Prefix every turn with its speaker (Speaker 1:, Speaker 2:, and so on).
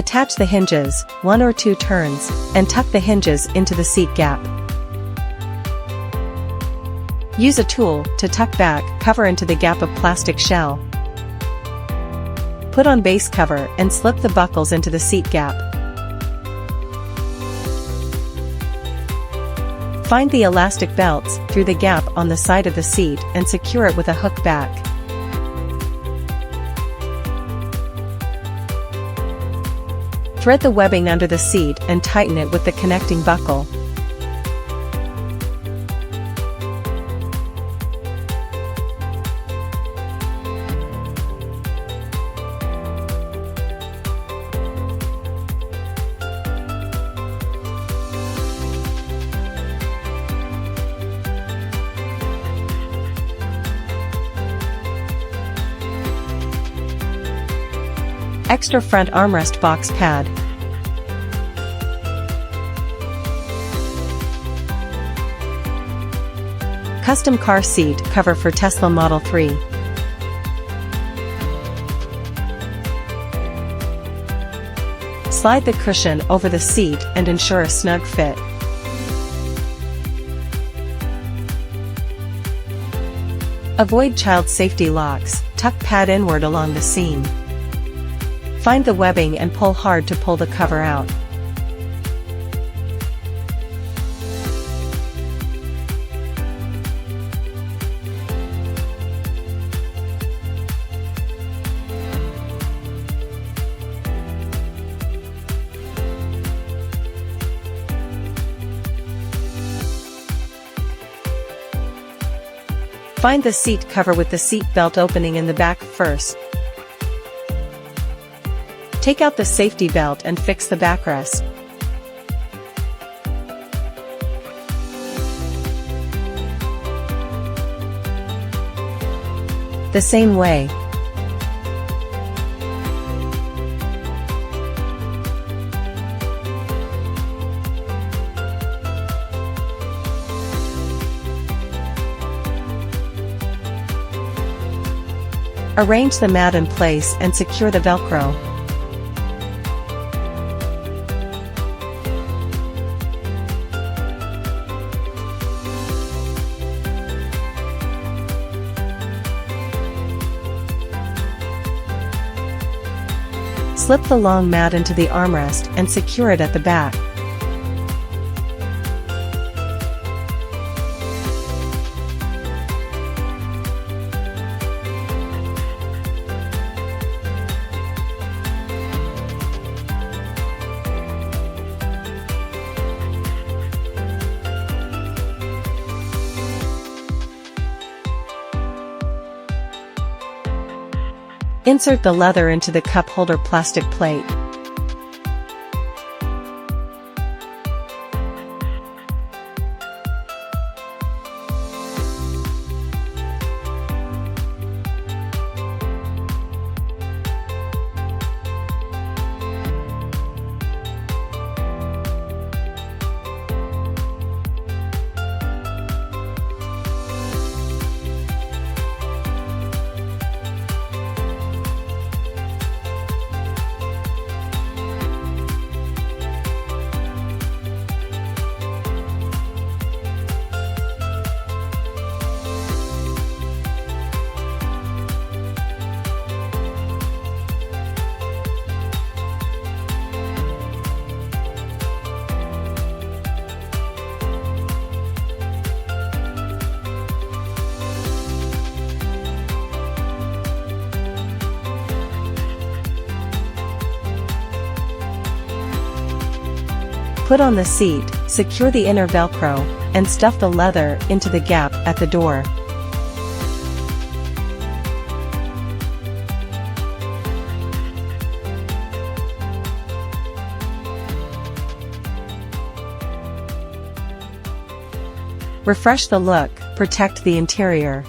Speaker 1: Attach the hinges, 1 or 2 turns, and tuck the hinges into the seat gap. Use a tool to tuck back cover into the gap of plastic shell. Put on base cover and slip the buckles into the seat gap. Find the elastic belts through the gap on the side of the seat and secure it with a hook back. Thread the webbing under the seat and tighten it with the connecting buckle. Extra front armrest box pad. Custom car seat cover for Tesla Model 3. Slide the cushion over the seat and ensure a snug fit. Avoid child safety locks, tuck pad inward along the seam. Find the webbing and pull hard to pull the cover out. Find the seat cover with the seat belt opening in the back first. Take out the safety belt and fix the backrest. The same way. Arrange the mat in place and secure the Velcro. Slip the long mat into the armrest and secure it at the back. Insert the leather into the cup holder plastic plate. Put on the seat, secure the inner Velcro, and stuff the leather into the gap at the door. Refresh the look, protect the interior.